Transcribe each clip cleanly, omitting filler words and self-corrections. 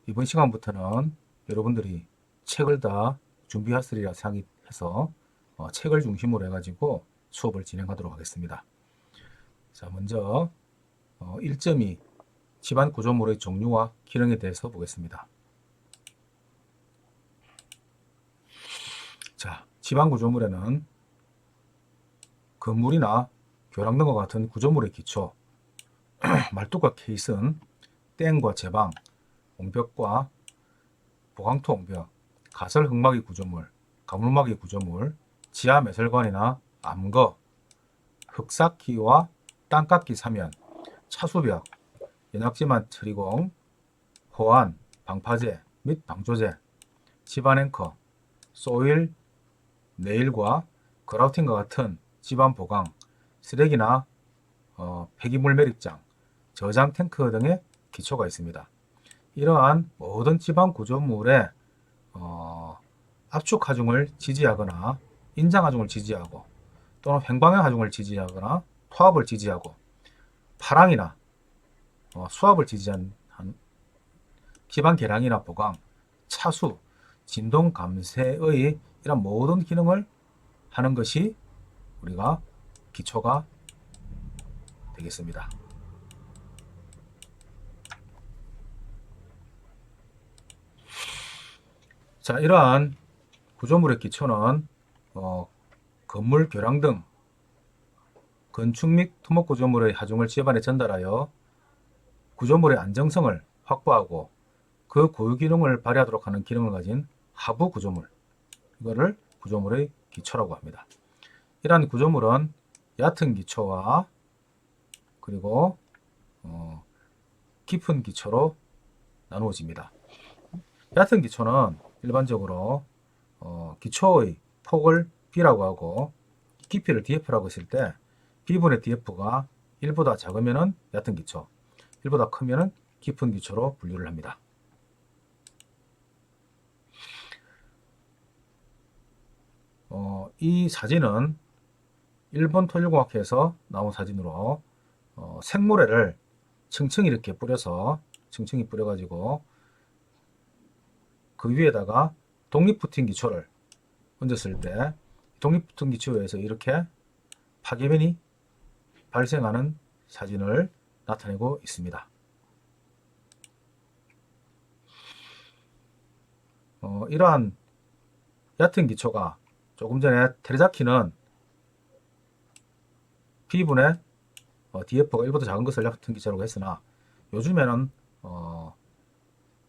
이번 시간부터는 여러분들이 책을 다 준비하시리라 생각해서 책을 중심으로 해가지고 수업을 진행하도록 하겠습니다. 자, 먼저 1.2 집안 구조물의 종류와 기능에 대해서 보겠습니다. 자, 집안 구조물에는 건물이나 교량 등과 같은 구조물의 기초, 말뚝과 케이스는 땡과 제방, 옹벽과 보강토 옹벽, 가설 흙막이 구조물, 가물막이 구조물, 지하 매설관이나 암거, 흙삭기와 땅깎이 사면, 차수벽, 연약지만 트리공, 호안, 방파제 및 방조제, 집안 앵커, 소일, 네일과 그라우팅과 같은 집안 보강, 쓰레기나 폐기물 매립장, 저장 탱크 등의 기초가 있습니다. 이러한 모든 집안 구조물에 압축 하중을 지지하거나 인장 하중을 지지하고 또는 횡방향 하중을 지지하거나 토합을 지지하고 파랑이나 수압을 지지한 기반 계량이나 보강, 차수, 진동 감쇄의 이런 모든 기능을 하는 것이 우리가 기초가 되겠습니다. 자, 이러한 구조물의 기초는 건물, 교량 등 건축 및 토목 구조물의 하중을 집안에 전달하여 구조물의 안정성을 확보하고 그 고유 기능을 발휘하도록 하는 기능을 가진 하부 구조물, 이거를 구조물의 기초라고 합니다. 이러한 구조물은 얕은 기초와 그리고 깊은 기초로 나누어집니다. 얕은 기초는 일반적으로 기초의 폭을 B라고 하고 깊이를 DF라고 했을 때 B분의 DF가 1보다 작으면 얕은 기초, 1보다 크면 깊은 기초로 분류를 합니다. 이 사진은 일본 토일공학회에서 나온 사진으로 생모래를 층층이 이렇게 뿌려서 층층이 뿌려가지고 그 위에다가 독립부팅 기초를 얹었을 때 독립부팅 기초에서 이렇게 파괴면이 발생하는 사진을 나타내고 있습니다. 이러한 얕은 기초가 조금 전에 테레자키는 B분의 DF가 1보다 작은 것을 얕은 기초라고 했으나 요즘에는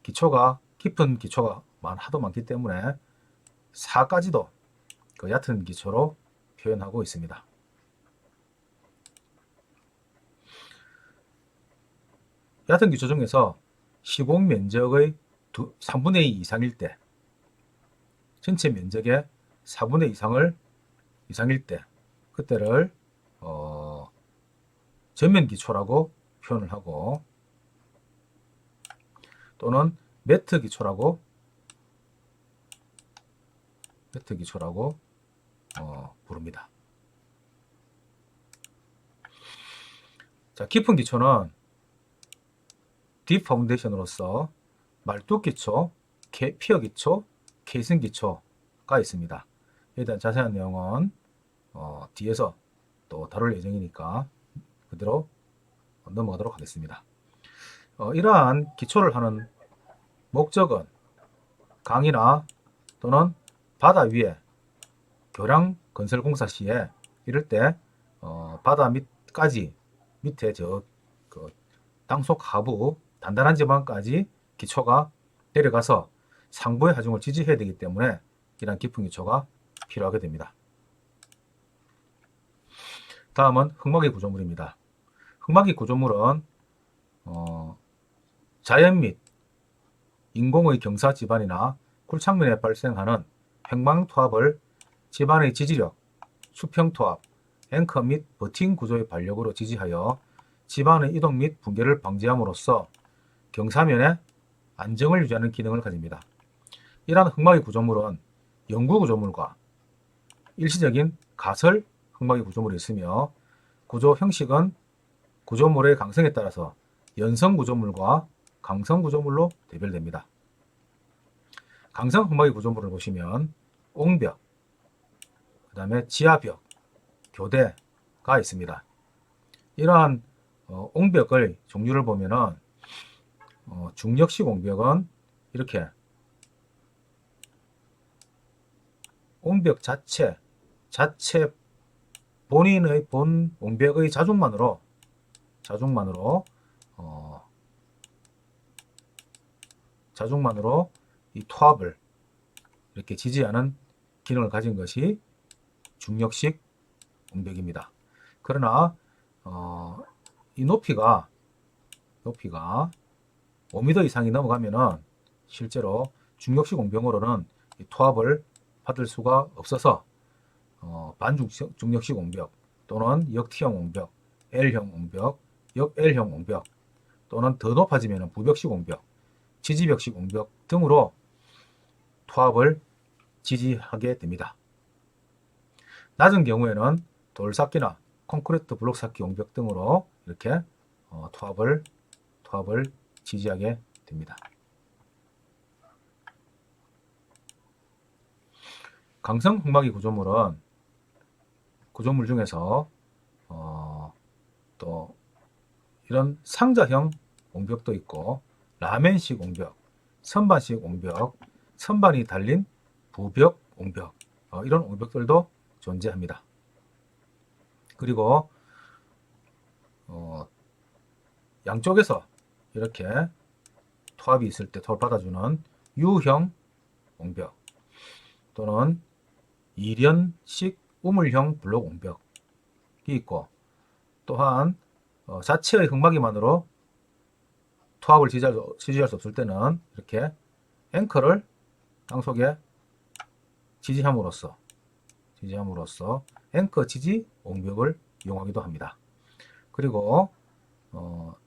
기초가 깊은 기초가 하도 많기 때문에 4까지도 그 얕은 기초로 표현하고 있습니다. 얕은 기초 중에서 시공 면적의 3분의 2 이상일 때, 전체 면적의 4분의 2 이상일 때, 그때를 전면 기초라고 표현을 하고 또는 매트 기초라고 부릅니다. 자, 깊은 기초는 딥 파운데이션으로서 말뚝 기초, 피어 기초, 케이슨 기초가 있습니다. 이에 대한 자세한 내용은 뒤에서 또 다룰 예정이니까 그대로 넘어가도록 하겠습니다. 이러한 기초를 하는 목적은 강이나 또는 바다 위에 교량 건설 공사 시에 이럴 때 바다 밑까지 밑에 그 땅속 하부 단단한 지방까지 기초가 내려가서 상부의 하중을 지지해야 되기 때문에 이러한 깊은 기초가 필요하게 됩니다. 다음은 흙막이 구조물입니다. 흙막이 구조물은 자연 및 인공의 경사 지반이나 굴착면에 발생하는 횡방토합을 지반의 지지력, 수평토합, 앵커 및 버팅 구조의 반력으로 지지하여 지반의 이동 및 붕괴를 방지함으로써 경사면의 안정을 유지하는 기능을 가집니다. 이러한 흙막이 구조물은 영구 구조물과 일시적인 가설 흙막이 구조물이 있으며 구조 형식은 구조물의 강성에 따라서 연성 구조물과 강성 구조물로 대별됩니다. 강성 흙막이 구조물을 보시면 옹벽, 그 다음에 지하벽, 교대가 있습니다. 이러한 옹벽의 종류를 보면은 중력식 옹벽은 이렇게 옹벽 자체 본인의 본 옹벽의 자중만으로 이 토합을 이렇게 지지하는 기능을 가진 것이 중력식 옹벽입니다. 그러나 이 높이가 5m 이상이 넘어가면은 실제로 중력식 옹벽으로는 이 토합을 받을 수가 없어서 반중력식 옹벽 또는 역T형 옹벽, L형 옹벽, 역 L형 옹벽 또는 더 높아지면 부벽식 옹벽, 지지벽식 옹벽 등으로 토합을 지지하게 됩니다. 낮은 경우에는 돌쌓기나 콘크리트 블록 쌓기 옹벽 등으로 이렇게 토합을 지지하게 됩니다. 강성 흙막이 구조물은 구조물 중에서 또 이런 상자형 옹벽도 있고 라멘식 옹벽, 선반식 옹벽, 선반이 달린 부벽 옹벽 이런 옹벽들도 존재합니다. 그리고 양쪽에서 이렇게 토합이 있을 때 토합을 받아주는 U형 옹벽 또는 이련식 우물형 블록 옹벽이 있고 또한 자체의 흙막이만으로 토합을 지지할 수 없을 때는 이렇게 앵커를 땅속에 지지함으로써 앵커 지지 옹벽을 이용하기도 합니다. 그리고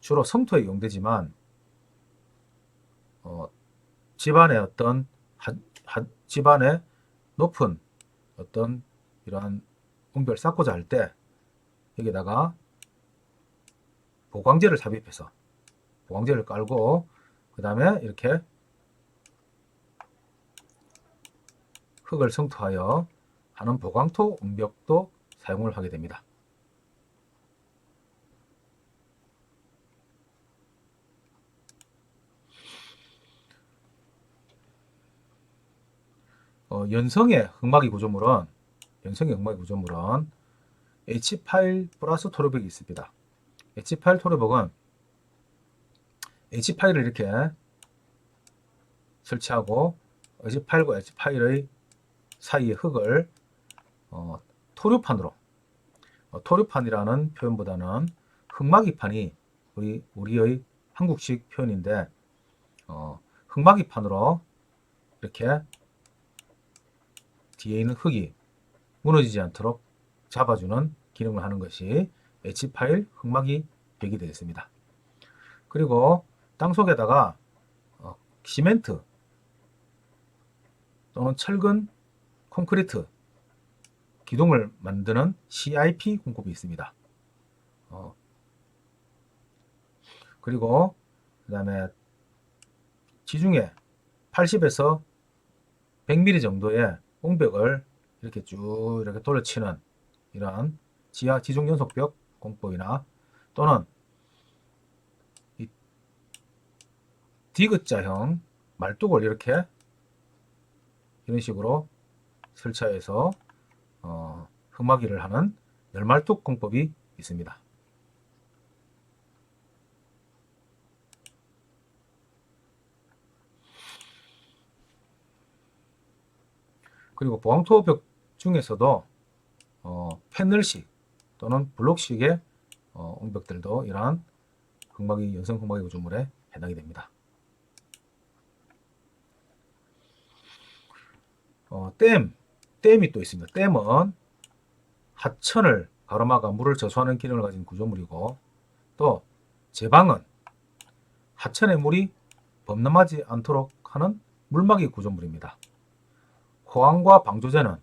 주로 성토에 이용되지만 집안의 어떤 집안의 높은 어떤 이러한 옹벽을 쌓고자 할 때 여기다가 보강재를 삽입해서 보강재를 깔고 그 다음에 이렇게 흙을 성토하여 하는 보강토 옹벽도 사용을 하게 됩니다. 연성의 흙막이 구조물은 H8 플러스 토르벽이 있습니다. H8 토르벽은 H8을 이렇게 설치하고 H8과 H8의 사이의 흙을 토류판이라는 표현보다는 흙막이판이 우리의 한국식 표현인데 흙막이판으로 이렇게 뒤에 있는 흙이 무너지지 않도록 잡아주는 기능을 하는 것이 H8 흙막이 벽이 되겠습니다. 그리고 땅속에다가 시멘트 또는 철근, 콘크리트 기둥을 만드는 CIP 공법이 있습니다. 그리고 그 다음에 지중해 80에서 100mm 정도의 옹벽을 이렇게 쭉 이렇게 돌려치는 이러한 지중 연속벽 공법이나 또는 이 디귿자형 말뚝을 이렇게 이런 식으로 설치해서 흙막이를 하는 열말뚝 공법이 있습니다. 그리고 보강토 벽 중에서도 패널식 또는 블록식의 옹벽들도 이러한 연성 흙막이 구조물에 해당이 됩니다. 댐이 또 있습니다. 댐은 하천을 가로막아 물을 저수하는 기능을 가진 구조물이고 또 제방은 하천의 물이 범람하지 않도록 하는 물막이 구조물입니다. 호안과 방조제는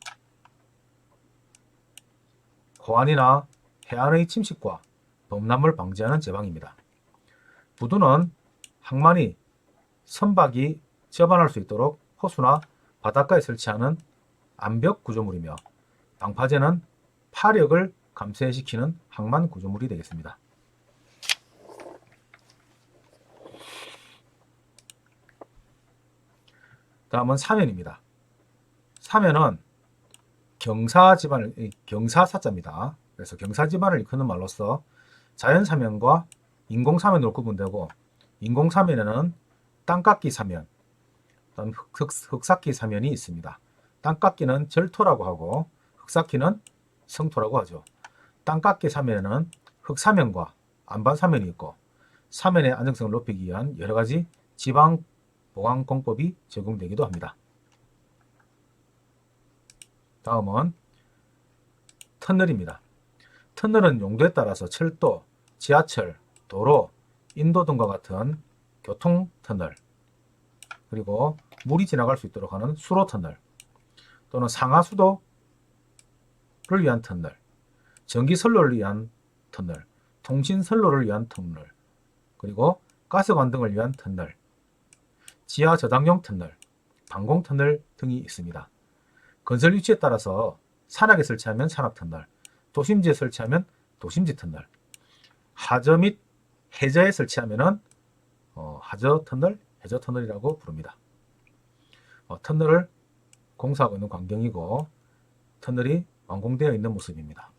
호안이나 해안의 침식과 범람을 방지하는 제방입니다. 부두는 항만이 선박이 접안할 수 있도록 호수나 바닷가에 설치하는 암벽 구조물이며 방파제는 파력을 감쇄시키는 항만 구조물이 되겠습니다. 다음은 사면입니다. 사면은 경사사자입니다. 그래서 경사지반을 일컫는 말로서 자연사면과 인공사면으로 구분되고, 인공사면에는 땅깎이 사면, 흑삭기 사면이 있습니다. 땅깎이는 절토라고 하고 흑삭기는 성토라고 하죠. 땅깎이 사면에는 흑사면과 안반사면이 있고, 사면의 안정성을 높이기 위한 여러가지 지방 보강 공법이 적용되기도 합니다. 다음은 터널입니다. 터널은 용도에 따라서 철도, 지하철, 도로, 인도 등과 같은 교통터널, 그리고 물이 지나갈 수 있도록 하는 수로터널, 또는 상하수도를 위한 터널, 전기선로를 위한 터널, 통신선로를 위한 터널, 그리고 가스관 등을 위한 터널, 지하 저장용 터널, 방공터널 등이 있습니다. 건설 위치에 따라서 산악에 설치하면 산악터널, 도심지에 설치하면 도심지터널, 하저 및 해저에 설치하면 하저터널, 해저터널이라고 부릅니다. 터널을 공사하고 있는 광경이고 터널이 완공되어 있는 모습입니다.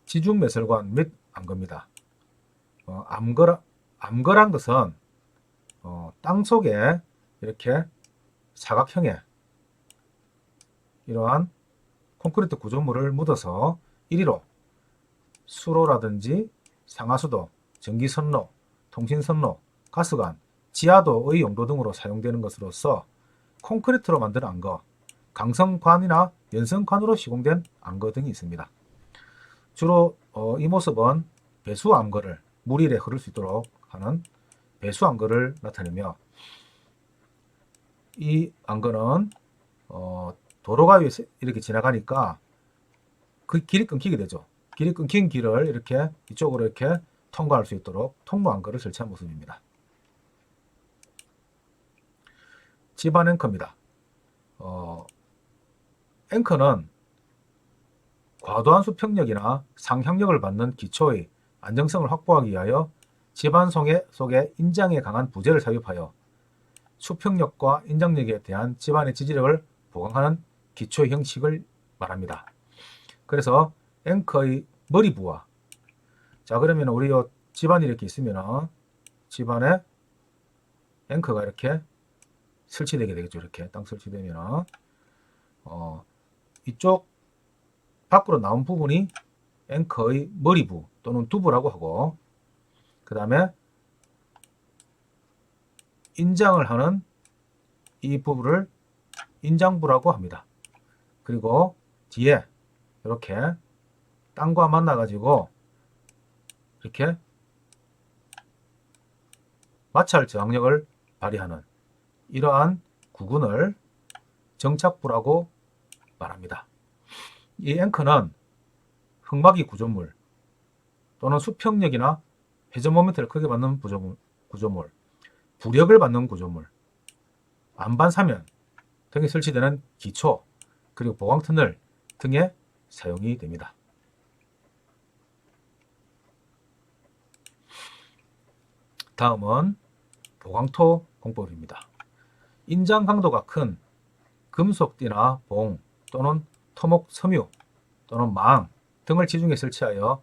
지중매설관 및 암거입니다. 암거란 것은 땅속에 이렇게 사각형의 이러한 콘크리트 구조물을 묻어서 이리로 수로라든지 상하수도, 전기선로, 통신선로, 가스관, 지하도의 용도 등으로 사용되는 것으로서 콘크리트로 만든 암거, 강성관이나 연성관으로 시공된 암거 등이 있습니다. 주로 이 모습은 배수암거를, 물이 이래 흐를 수 있도록 하는 배수암거를 나타내며, 이 암거는 도로가 이렇게 지나가니까 그 길이 끊기게 되죠. 길이 끊긴 길을 이렇게 이쪽으로 이렇게 통과할 수 있도록 통로 암거를 설치한 모습입니다. 지반 앵커입니다. 앵커는 과도한 수평력이나 상향력을 받는 기초의 안정성을 확보하기 위하여 지반 속에 인장에 강한 부재를 삽입하여 수평력과 인장력에 대한 지반의 지지력을 보강하는 기초 형식을 말합니다. 그래서 앵커의 머리 부하, 자 그러면 우리 요 지반이 이렇게 있으면 지반에 앵커가 이렇게 설치되게 되겠죠. 이렇게 딱 설치되면 이쪽 밖으로 나온 부분이 앵커의 머리부 또는 두부라고 하고, 그 다음에 인장을 하는 이 부분을 인장부라고 합니다. 그리고 뒤에 이렇게 땅과 만나 가지고 이렇게 마찰 저항력을 발휘하는 이러한 구근을 정착부라고 말합니다. 이 앵커는 흙막이 구조물 또는 수평력이나 회전 모멘트를 크게 받는 구조물, 부력을 받는 구조물, 안반사면 등에 설치되는 기초, 그리고 보강터널 등에 사용이 됩니다. 다음은 보강토 공법입니다. 인장 강도가 큰 금속띠나 봉 또는 토목 섬유 또는 망 등을 지중해 설치하여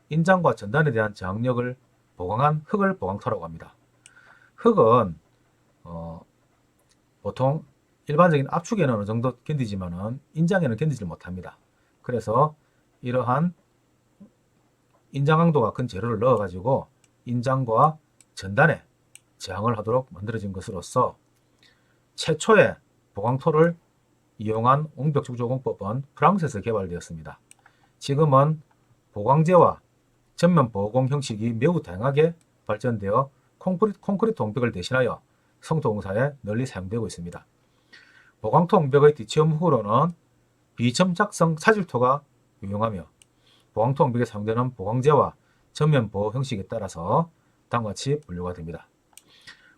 인장과 전단에 대한 저항력을 보강한 흙을 보강토라고 합니다. 흙은 보통 일반적인 압축에는 어느 정도 견디지만은 인장에는 견디지 못합니다. 그래서 이러한 인장 강도가 큰 재료를 넣어 가지고 인장과 전단에 저항을 하도록 만들어진 것으로서 최초의 보강토를 이용한 옹벽축조공법은 프랑스에서 개발되었습니다. 지금은 보강재와 전면 보공 형식이 매우 다양하게 발전되어 콘크리트 옹벽을 대신하여 성토공사에 널리 사용되고 있습니다. 보강토 옹벽의 뒷체험 후로는 비첨착성 사질토가 유용하며 보강토 방벽에 사용되는 보강재와 전면 보호 형식에 따라서 다음과 같이 분류가 됩니다.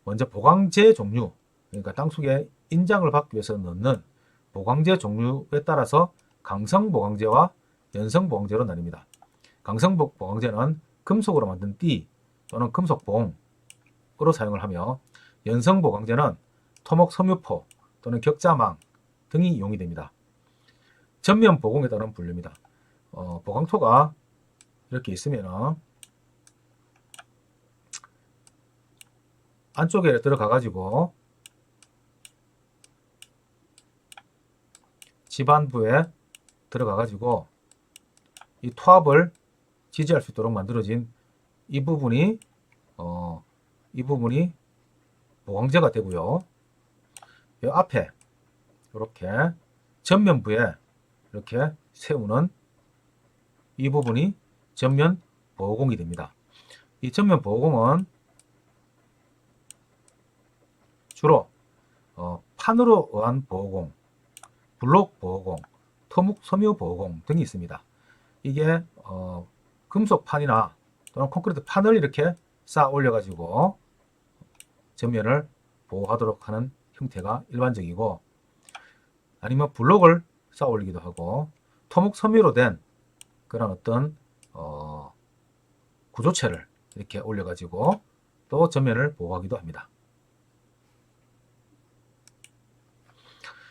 먼저 보강재 종류, 그러니까 땅속에 인장을 받기 위해서 넣는 보강재 종류에 따라서 강성 보강재와 연성 보강재로 나뉩니다. 강성 보강재는 금속으로 만든 띠 또는 금속 봉으로 사용을 하며, 연성 보강재는 토목 섬유포 또는 격자망 등이 이용이 됩니다. 전면 보공에 따른 분류입니다. 보강토가 이렇게 있으면 안쪽에 들어가 가지고 지반부에 들어가 가지고 이 토합을 지지할 수 있도록 만들어진 이 부분이 보강재가 되고요. 이 앞에 이렇게 전면부에 이렇게 세우는 이 부분이 전면 보호공이 됩니다. 이 전면 보호공은 주로 판으로 의한 보호공, 블록 보호공, 토목 섬유 보호공 등이 있습니다. 이게 금속판이나 또는 콘크리트 판을 이렇게 쌓아 올려 가지고 전면을 보호하도록 하는 형태가 일반적이고, 아니면 블록을 쌓아 올리기도 하고, 토목 섬유로 된 그런 어떤 구조체를 이렇게 올려 가지고 또 전면을 보호하기도 합니다.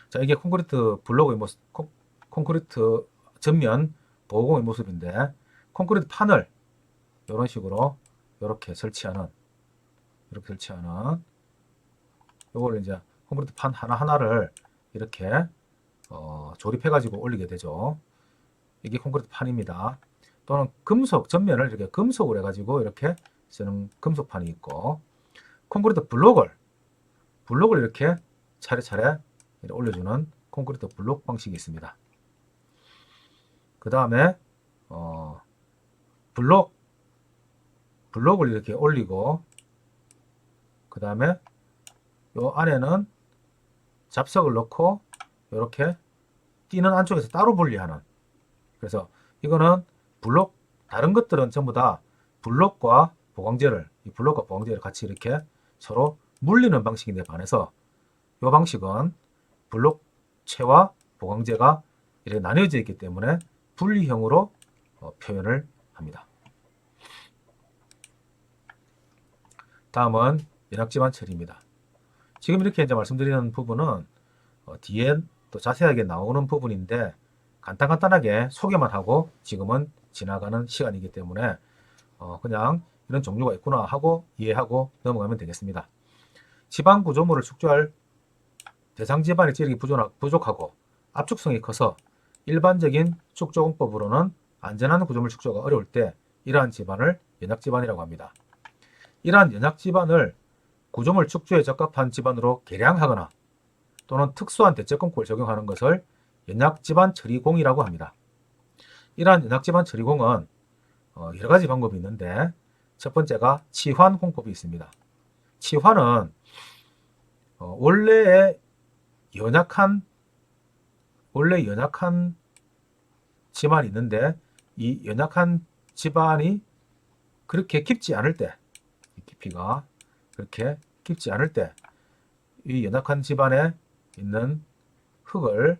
자, 이게 콘크리트 블록의 모습, 콘크리트 전면 보호공의 모습인데, 콘크리트 판을 이런 식으로 이렇게 설치하는 요걸 이제 콘크리트 판 하나하나를 이렇게 조립해 가지고 올리게 되죠. 이게 콘크리트 판입니다. 또는 금속 전면을 이렇게 금속으로 해 가지고 이렇게 쓰는 금속판이 있고, 콘크리트 블록을 이렇게 차례차례 올려주는 콘크리트 블록 방식이 있습니다. 그 다음에 블록을 이렇게 올리고, 그 다음에 요 안에는 잡석을 넣고 이렇게 띠는 안쪽에서 따로 분리하는, 그래서 이거는 블록, 다른 것들은 전부 다 블록과 보강재를 같이 이렇게 서로 물리는 방식인데 반해서 이 방식은 블록체와 보강재가 이렇게 나뉘어져 있기 때문에 분리형으로 표현을 합니다. 다음은 연합지반 처리입니다. 지금 이렇게 이제 말씀드리는 부분은 뒤에 또 자세하게 나오는 부분인데, 간단하게 소개만 하고 지금은 지나가는 시간이기 때문에 그냥 이런 종류가 있구나 하고 이해하고 넘어가면 되겠습니다. 지반 구조물을 축조할 대상 지반의 지력이 부족하고 압축성이 커서 일반적인 축조공법으로는 안전한 구조물 축조가 어려울 때 이러한 지반을 연약지반이라고 합니다. 이러한 연약지반을 구조물 축조에 적합한 지반으로 개량하거나 또는 특수한 대체공법을 적용하는 것을 연약지반 처리공이라고 합니다. 이러한 연약지반 처리공은 여러 가지 방법이 있는데, 첫 번째가 치환 공법이 있습니다. 치환은 원래 연약한 지반이 있는데, 이 연약한 지반이 그렇게 깊지 않을 때, 깊이가 그렇게 깊지 않을 때 이 연약한 지반에 있는 흙을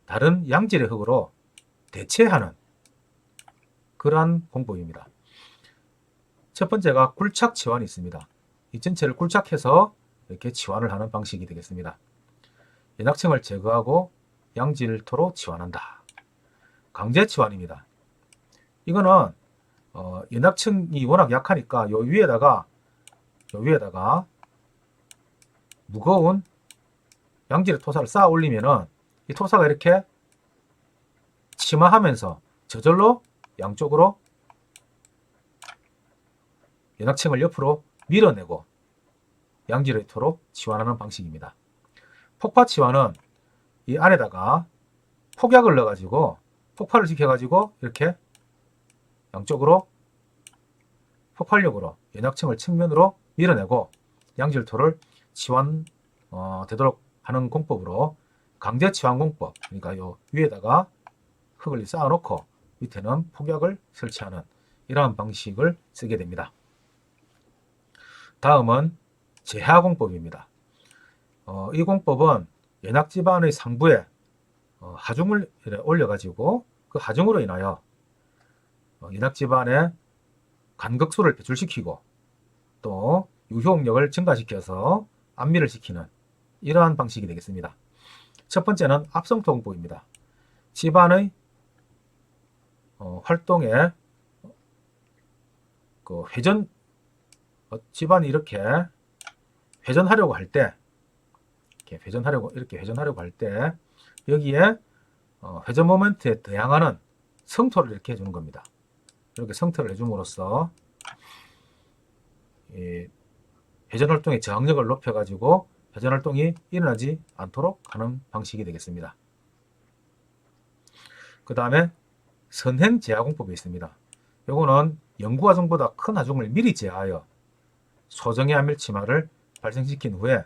다른 양질의 흙으로 대체하는 그러한 공법입니다. 첫 번째가 굴착 치환이 있습니다. 이 전체를 굴착해서 이렇게 치환을 하는 방식이 되겠습니다. 연약층을 제거하고 양질토로 치환한다. 강제 치환입니다. 이거는 연약층이 워낙 약하니까 요 위에다가 무거운 양질의 토사를 쌓아 올리면은 이 토사가 이렇게 침하하면서 저절로 양쪽으로 연약층을 옆으로 밀어내고 양질의 토로 치환하는 방식입니다. 폭파 치환은 이 안에다가 폭약을 넣어가지고 폭발을 시켜가지고 이렇게 양쪽으로 폭발력으로 연약층을 측면으로 밀어내고 양질토를 치환 되도록 하는 공법으로 강제 치환 공법, 그러니까 요 위에다가 흙을 쌓아놓고 밑에는 폭약을 설치하는 이러한 방식을 쓰게 됩니다. 다음은 제하공법입니다. 이 공법은 연약지반의 상부에 하중을 올려가지고 그 하중으로 인하여 연약지반의 간극수를 배출시키고 또 유효응력을 증가시켜서 안미를 시키는 이러한 방식이 되겠습니다. 첫 번째는 압성통법입니다. 집안의 활동에 그 집안이 이렇게 회전하려고 할 때, 이렇게 회전하려고 할 때 여기에 회전 모멘트에 대항하는 성토를 이렇게 해주는 겁니다. 이렇게 성토를 해줌으로써 이 회전 활동의 저항력을 높여가지고 회전 활동이 일어나지 않도록 하는 방식이 되겠습니다. 그 다음에 선행 제하공법이 있습니다. 요거는 영구 하중보다 큰 하중을 미리 제하여 소정의 안밀치마를 발생시킨 후에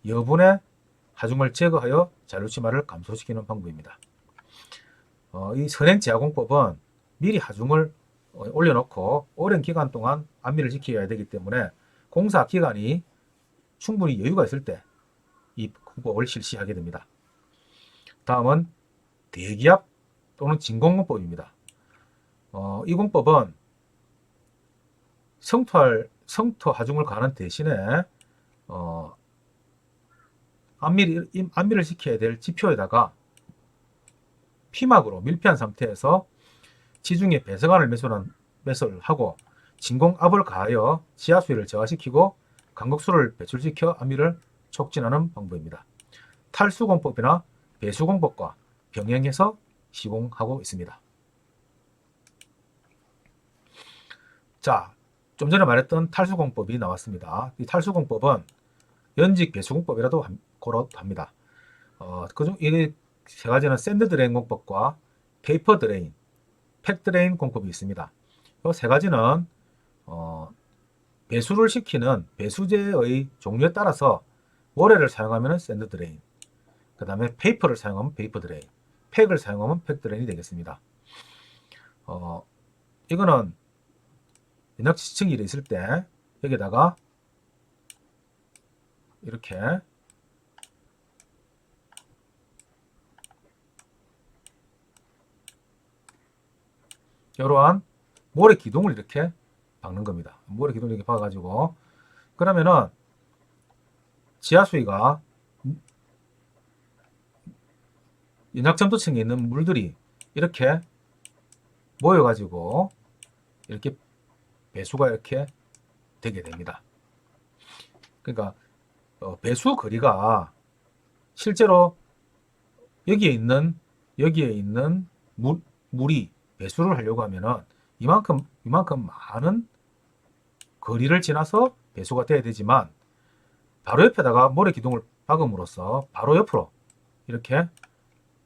여분의 하중을 제거하여 잔류치마를 감소시키는 방법입니다. 이 선행 제하공법은 미리 하중을 올려놓고 오랜 기간 동안 안미를 지켜야 되기 때문에 공사 기간이 충분히 여유가 있을 때 이 공법을 실시하게 됩니다. 다음은 대기압 또는 진공공법입니다. 이 공법은 성토 하중을 가는 대신에 안미를 시켜야 될 지표에다가 피막으로 밀폐한 상태에서 지중해 배서관을 매설하고 진공압을 가하여 지하수위를 저하시키고 간극수를 배출시켜 안미를 촉진하는 방법입니다. 탈수공법이나 배수공법과 병행해서 시공하고 있습니다. 자, 좀 전에 말했던 탈수공법이 나왔습니다. 이 탈수공법은 연직 배수공법이라도 합니다. 그중 이 세 가지는 샌드 드레인 공법과 페이퍼 드레인, 팩 드레인 공법이 있습니다. 이 세 가지는 배수를 시키는 배수제의 종류에 따라서 모래를 사용하면 샌드 드레인, 그 다음에 페이퍼를 사용하면 페이퍼 드레인, 팩을 사용하면 팩 드레인이 되겠습니다. 이거는 연약지층이 있을 때 여기다가 이렇게 이러한 모래 기둥을 이렇게 박는 겁니다. 모래 기둥을 이렇게 박아가지고 그러면은 지하수위가 연약점도층에 있는 물들이 이렇게 모여가지고 이렇게 배수가 이렇게 되게 됩니다. 그러니까 배수 거리가 실제로 여기에 있는 물이 배수를 하려고 하면은 이만큼 많은 거리를 지나서 배수가 돼야 되지만 바로 옆에다가 모래 기둥을 박음으로써 바로 옆으로 이렇게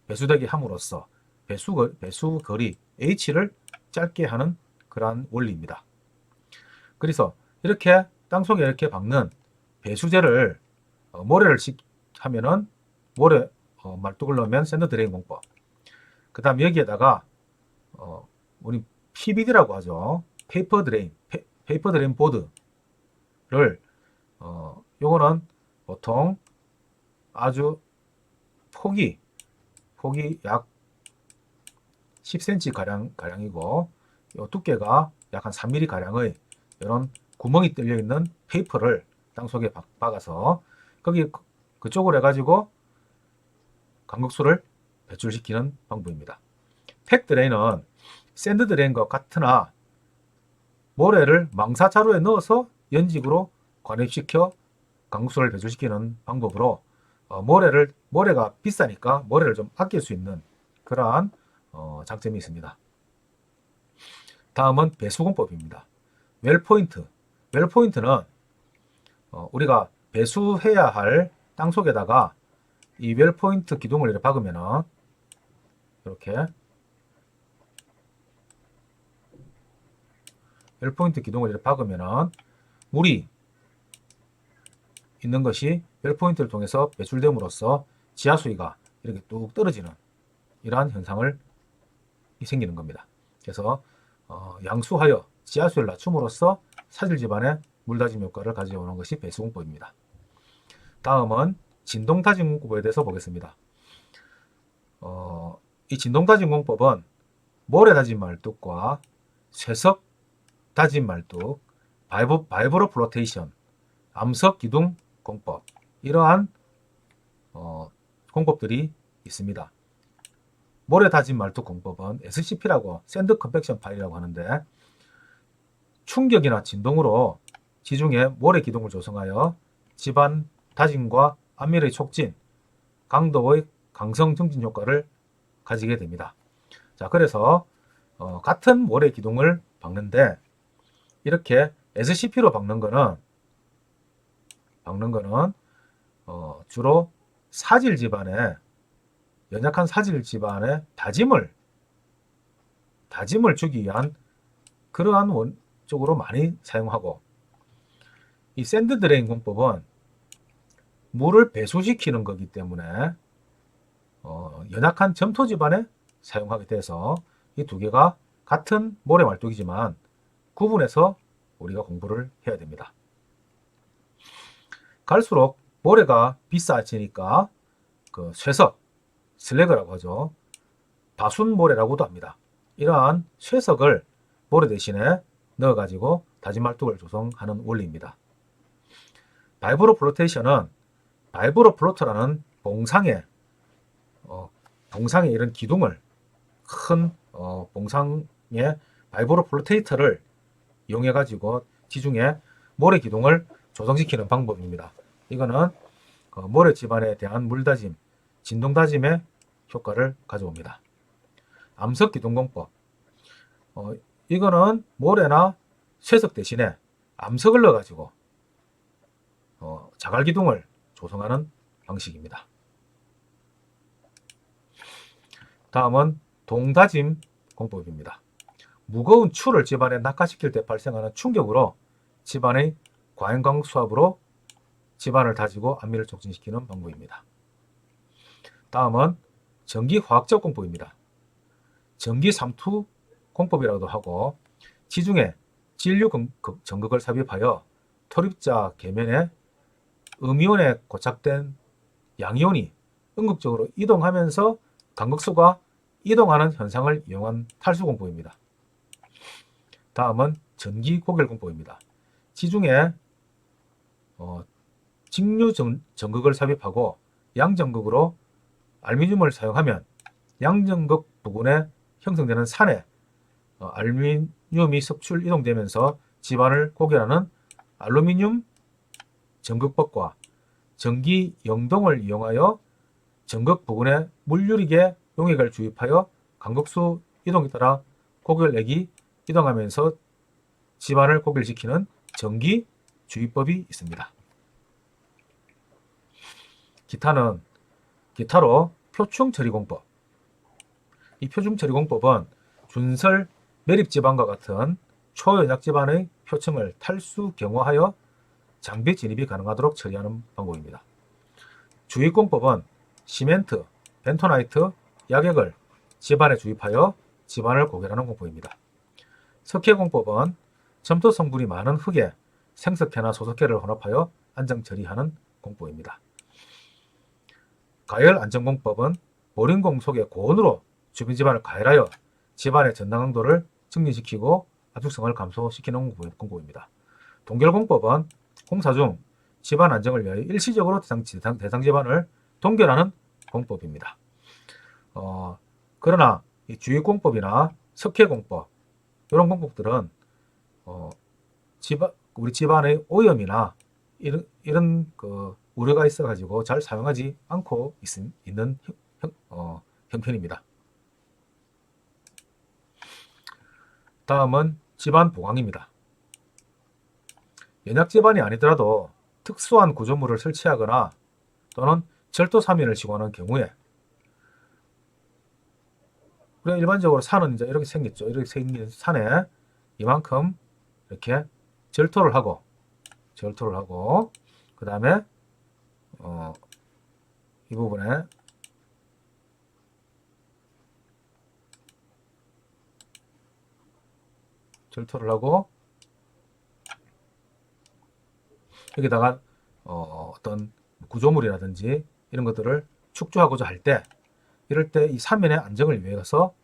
배수되게 함으로써 배수 거리 H를 짧게 하는 그러한 원리입니다. 그래서 이렇게 땅속에 이렇게 박는 배수제를 모래를 하면은 모래 말뚝을 넣으면 샌드 드레인 공법. 그 다음 여기에다가 우리 PVD라고 하죠. 페이퍼 드레인 보드를 요거는 보통 아주 폭이 약 10cm 가량이고 요 두께가 약 한 3mm 가량의 이런 구멍이 뚫려 있는 페이퍼를 땅속에 박아서 거기 그쪽으로 해가지고 간극수를 배출시키는 방법입니다. 팩 드레인은 샌드 드레인과 같으나 모래를 망사자루에 넣어서 연직으로 관입시켜 간극수를 배출시키는 방법으로 모래가 비싸니까 모래를 좀 아낄 수 있는 그러한 장점이 있습니다. 다음은 배수공법입니다. 웰포인트는 우리가 배수해야 할 땅속에다가 이 웰포인트 기둥을 이렇게 박으면은 이렇게 웰포인트 기둥을 이렇게 박으면은 물이 있는 것이 웰포인트를 통해서 배출됨으로써 지하수위가 이렇게 뚝 떨어지는 이러한 현상을 생기는 겁니다. 그래서 양수하여 지하수를 낮춤으로써 사질 집안의 물다짐 효과를 가져오는 것이 배수공법입니다. 다음은 진동다짐 공법에 대해서 보겠습니다. 이 진동다짐 공법은 모래다짐 말뚝과 쇠석 다짐 말뚝, 바이브로 플로테이션, 암석 기둥 공법, 이러한 공법들이 있습니다. 모래 다짐 말뚝 공법은 SCP라고 샌드 컴팩션 파일이라고 하는데, 충격이나 진동으로 지중해 모래 기둥을 조성하여 집안 다짐과 안밀의 촉진, 강도의 강성 증진 효과를 가지게 됩니다. 자, 그래서 같은 모래 기둥을 박는데 이렇게 SCP로 박는 거는 주로 사질 집안에, 연약한 사질 집안에 다짐을 주기 위한 그러한 쪽으로 많이 사용하고, 이 샌드 드레인 공법은 물을 배수시키는 거기 때문에 연약한 점토 집안에 사용하게 돼서 이 두 개가 같은 모래 말뚝이지만 구분해서 우리가 공부를 해야 됩니다. 갈수록 모래가 비싸지니까 그 쇠석, 슬래그라고 하죠. 바순모래라고도 합니다. 이러한 쇠석을 모래 대신에 넣어가지고 다짐말뚝을 조성하는 원리입니다. 바이브로 플로테이션은 바이브로 플로터라는 봉상의 이런 기둥을, 큰 봉상의 바이브로 플로테이터를 이용해 가지고 지중해 모래 기둥을 조성시키는 방법입니다. 이거는 모래 집안에 대한 물다짐, 진동다짐의 효과를 가져옵니다. 암석 기둥공법, 이거는 모래나 쇠석 대신에 암석을 넣어 가지고 자갈 기둥을 조성하는 방식입니다. 다음은 동다짐 공법입니다. 무거운 추를 집안에 낙하시킬 때 발생하는 충격으로 집안의 과행광 수압으로 집안을 다지고 안밀을 촉진시키는 방법입니다. 다음은 전기화학적 공법입니다. 전기 삼투 공법이라고도 하고, 지중해 진류 전극을 삽입하여 토립자 계면에 음이온에 고착된 양이온이 응극적으로 이동하면서 간극수가 이동하는 현상을 이용한 탈수 공법입니다. 다음은 전기 고결 공법입니다. 지중해 직류 전극을 삽입하고 양전극으로 알루미늄을 사용하면 양전극 부근에 형성되는 산에 알루미늄이 섭출 이동되면서 집안을 고결하는 알루미늄 전극법과 전기 영동을 이용하여 전극 부근에 물유리계 용액을 주입하여 간극수 이동에 따라 고결액이 이동하면서 집안을 고결시키는 전기 주입법이 있습니다. 기타로 표충 처리 공법. 이 표충 처리 공법은 준설 매립 집안과 같은 초연약 집안의 표층을 탈수 경화하여 장비 진입이 가능하도록 처리하는 방법입니다. 주입 공법은 시멘트, 벤토나이트, 약액을 집안에 주입하여 집안을 고결하는 공법입니다. 석회 공법은 점토 성분이 많은 흙에 생석회나 소석회를 혼합하여 안정 처리하는 공법입니다. 가열 안정공법은 보링공 속의 고온으로 주변 집안을 가열하여 집안의 전당 강도를 증진시키고 압축성을 감소시키는 공법입니다. 동결공법은 공사 중 집안 안정을 위하여 일시적으로 대상 집안을 동결하는 공법입니다. 그러나 이 주입공법이나 석회공법, 이런 공법들은 우리 집안의 오염이나 이런 우려가 있어가지고 잘 사용하지 않고 있는 형편입니다. 다음은 집안 보강입니다. 연약 집안이 아니더라도 특수한 구조물을 설치하거나 또는 절도 사면을 시공하는 경우에, 우리가 일반적으로 산은 이제 이렇게 생겼죠. 이렇게 생긴 산에 이만큼 이렇게 절토를 하고 그 다음에 이 부분에 절토를 하고 여기다가 어떤 구조물이라든지 이런 것들을 축조하고자 할 때 이럴 때 이 사면의 안정을 위해서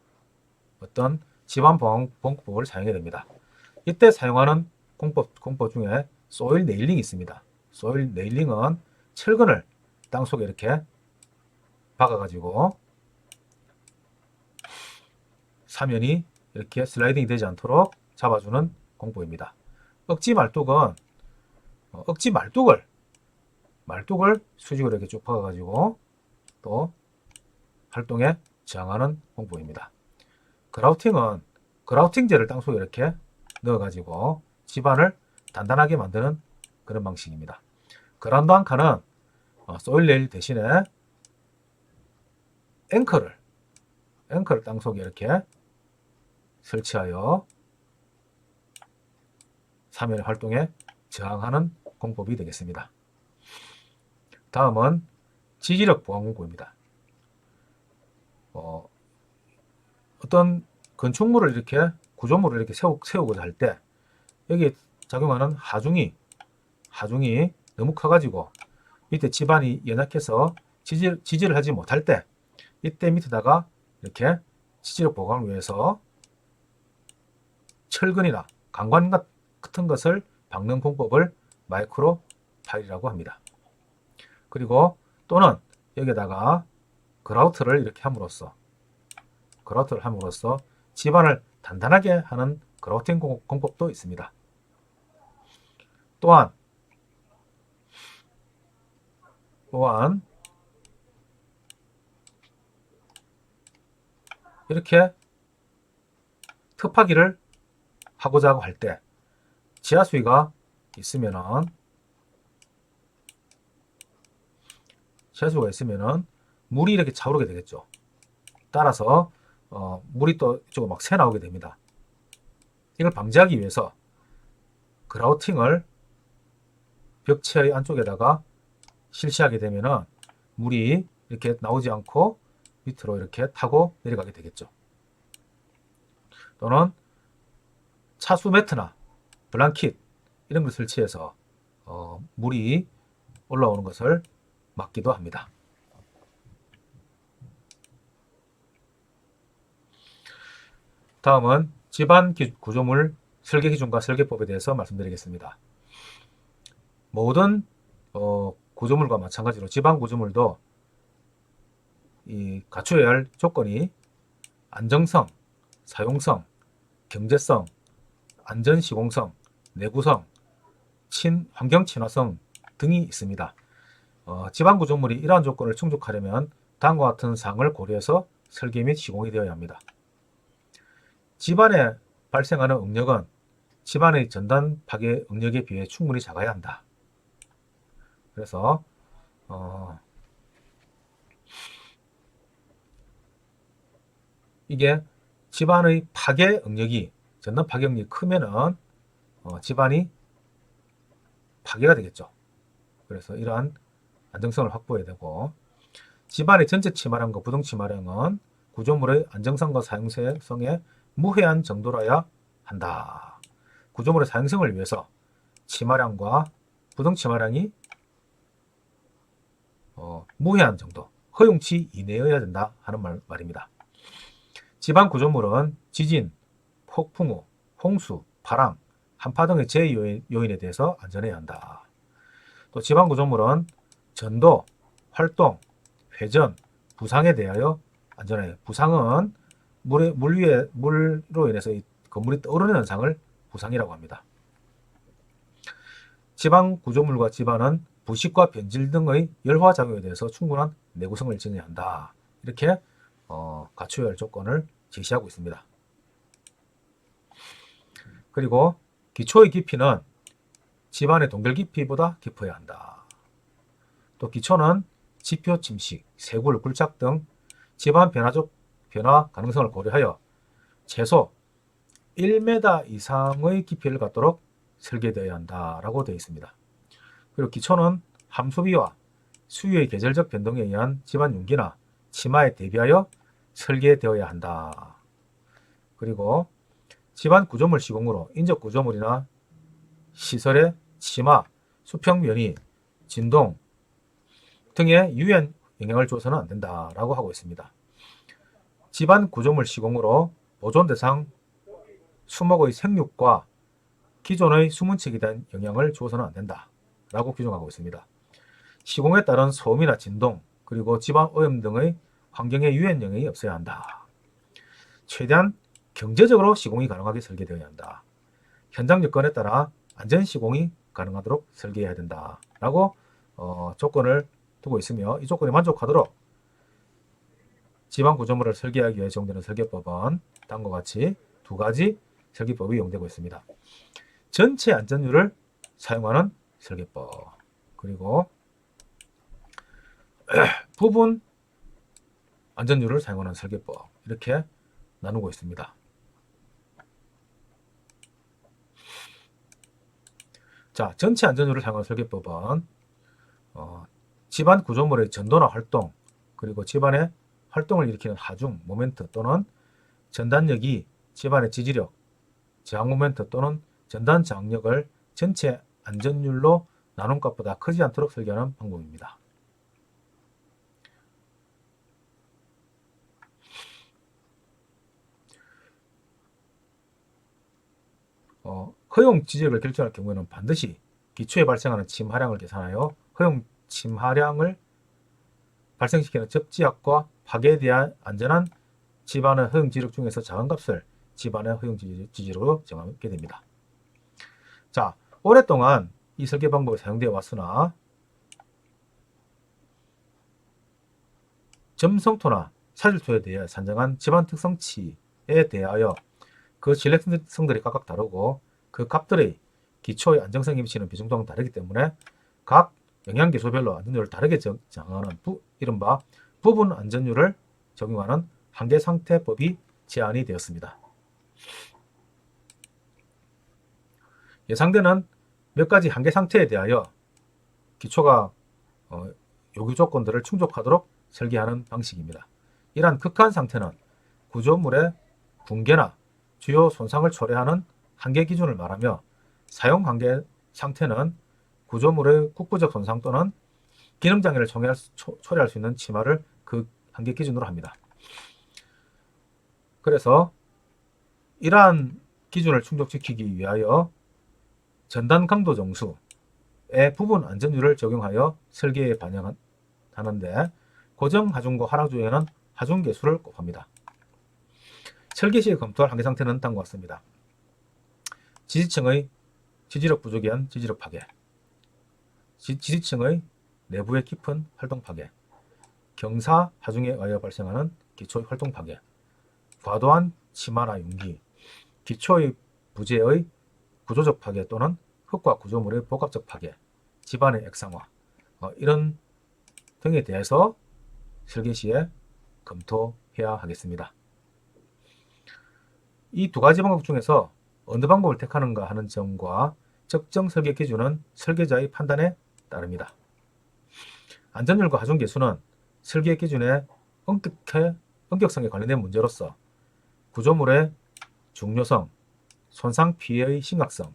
어떤 지반보호법을 사용해야 됩니다. 이때 사용하는 공법 중에 소일 네일링이 있습니다. 소일 네일링은 철근을 땅속에 이렇게 박아가지고 사면이 이렇게 슬라이딩이 되지 않도록 잡아주는 공법입니다. 억지 말뚝은 억지 말뚝을 수직으로 이렇게 쭉 박아가지고 또 활동에 저항하는 공법입니다. 그라우팅은 그라우팅제를 땅속에 이렇게 넣어가지고 지반을 단단하게 만드는 그런 방식입니다. 그라운드 앙카는 소일 네일 대신에 앵커를 땅속에 이렇게 설치하여 사면의 활동에 저항하는 공법이 되겠습니다. 다음은 지지력 보강 공법입니다. 어떤 건축물을 이렇게 구조물을 이렇게 세우고자 할 때 여기에 작용하는 하중이 너무 커가지고 밑에 지반이 연약해서 지지를 하지 못할 때 이때 밑에다가 이렇게 지지력 보강을 위해서 철근이나 강관 같은 것을 박는 공법을 마이크로 파일이라고 합니다. 그리고 또는 여기에다가 그라우트를 이렇게 함으로써 지반을 단단하게 하는 그라우팅 공법도 있습니다. 또한 이렇게 톱하기를 하고자 할 때 지하수위가 있으면은 물이 이렇게 차오르게 되겠죠. 따라서 물이 또 이쪽으로 막 새 나오게 됩니다. 이걸 방지하기 위해서 그라우팅을 벽체의 안쪽에다가 실시하게 되면은 물이 이렇게 나오지 않고 밑으로 이렇게 타고 내려가게 되겠죠. 또는 차수 매트나 블랑킷 이런 걸 설치해서 물이 올라오는 것을 막기도 합니다. 다음은 지반 구조물 설계 기준과 설계법에 대해서 말씀드리겠습니다. 모든 구조물과 마찬가지로 지반 구조물도 이 갖춰야 할 조건이 안정성, 사용성, 경제성, 안전 시공성, 내구성, 환경 친화성 등이 있습니다. 지반 구조물이 이러한 조건을 충족하려면 다음과 같은 사항을 고려해서 설계 및 시공이 되어야 합니다. 지반에 발생하는 응력은 지반의 전단 파괴 응력에 비해 충분히 작아야 한다. 그래서 이게 지반의 파괴 응력이 전단 파괴 응력이 크면은 지반이 파괴가 되겠죠. 그래서 이러한 안정성을 확보해야 되고 지반의 전체 침하량과 부동 침하량은 구조물의 안정성과 사용성에 무해한 정도라야 한다. 구조물의 사용성을 위해서 침하량과 부동 침하량이 무해한 정도, 허용치 이내여야 된다 하는 말입니다. 지반 구조물은 지진, 폭풍우, 홍수, 바람, 한파 등의 재요인에 대해서 안전해야 한다. 또 지반 구조물은 전도, 활동, 회전, 부상에 대하여 안전해요. 부상은 물로 인해서 이 건물이 떠오르는 현상을 부상이라고 합니다. 지반 구조물과 지반은 부식과 변질 등의 열화 작용에 대해서 충분한 내구성을 지녀야 한다. 이렇게 갖춰야 할 조건을 제시하고 있습니다. 그리고 기초의 깊이는 지반의 동결 깊이보다 깊어야 한다. 또 기초는 지표 침식, 세굴, 굴착 등 지반 변화 가능성을 고려하여 최소 1m 이상의 깊이를 갖도록 설계되어야 한다라고 되어 있습니다. 그리고 기초는 함수비와 수위의 계절적 변동에 의한 지반 융기나 침하에 대비하여 설계되어야 한다. 그리고 집안 구조물 시공으로 인접 구조물이나 시설의 침하, 수평 면이, 진동 등의 유해한 영향을 줘서는 안 된다라고 하고 있습니다. 집안 구조물 시공으로 보존 대상 수목의 생육과 기존의 수문책에 대한 영향을 주어서는 안 된다라고 규정하고 있습니다. 시공에 따른 소음이나 진동, 그리고 집안 오염 등의 환경에 유해한 영향이 없어야 한다. 최대한 경제적으로 시공이 가능하게 설계되어야 한다. 현장 여건에 따라 안전 시공이 가능하도록 설계해야 된다라고 조건을 두고 있으며, 이 조건에 만족하도록 집안 구조물을 설계하기 위해 제공되는 설계법은 다음과 같이 두 가지 설계법이 이용되고 있습니다. 전체 안전율을 사용하는 설계법, 그리고 부분 안전율을 사용하는 설계법, 이렇게 나누고 있습니다. 자, 전체 안전율을 사용하는 설계법은 집안 구조물의 전도나 활동, 그리고 집안의 활동을 일으키는 하중, 모멘트 또는 전단력이 집안의 지지력, 저항 모멘트 또는 전단 저항력을 전체 안전율로 나눈 값보다 크지 않도록 설계하는 방법입니다. 허용 지지력을 결정할 경우에는 반드시 기초에 발생하는 침하량을 계산하여 허용 침하량을 발생시키는 접지압과 파괴에 대한 안전한 집안의 허용 지지력 중에서 작은 값을 집안의 허용 지지력으로 정하게 됩니다. 자, 오랫동안 이 설계 방법이 사용되어 왔으나 점성토나 사질토에 대해 산정한 집안 특성치에 대하여 그 진력성들이 각각 다르고 그 값들의 기초의 안정성에 미치는 비중 또한 다르기 때문에 각 영양계소별로 안전율을 다르게 정하는 이른바 부분 안전율을 적용하는 한계상태법이 제안이 되었습니다. 예상되는 몇 가지 한계상태에 대하여 기초가 요구 조건들을 충족하도록 설계하는 방식입니다. 이러한 극한 상태는 구조물의 붕괴나 주요 손상을 초래하는 한계 기준을 말하며, 사용 한계 상태는 구조물의 국부적 손상 또는 기능장애를 초래할 수 있는 침하를 그 한계 기준으로 합니다. 그래서 이러한 기준을 충족시키기 위하여 전단 강도 정수의 부분 안전율을 적용하여 설계에 반영하는데, 고정 하중과 하락 중에는 하중 계수를 곱합니다. 설계 시에 검토할 한계 상태는 다음과 같습니다. 지지층의 지지력 부족에 의한 지지력 파괴, 지지층의 내부의 깊은 활동 파괴, 경사 하중에 의하여 발생하는 기초의 활동 파괴, 과도한 침하나 융기, 기초의 부재의 구조적 파괴 또는 흙과 구조물의 복합적 파괴, 집안의 액상화, 이런 등에 대해서 설계 시에 검토해야 하겠습니다. 이 두 가지 방법 중에서 어느 방법을 택하는가 하는 점과 적정 설계 기준은 설계자의 판단에 따릅니다. 안전율과 하중계수는 설계 기준의 엄격성에 관련된 문제로서 구조물의 중요성, 손상 피해의 심각성,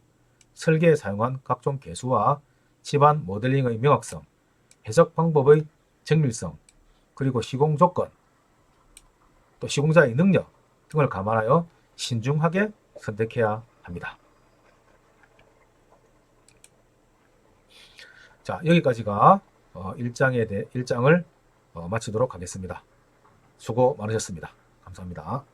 설계에 사용한 각종 계수와 집안 모델링의 명확성, 해석 방법의 정밀성, 그리고 시공 조건, 또 시공자의 능력 등을 감안하여 신중하게 선택해야 합니다. 자, 여기까지가 1장을 마치도록 하겠습니다. 수고 많으셨습니다. 감사합니다.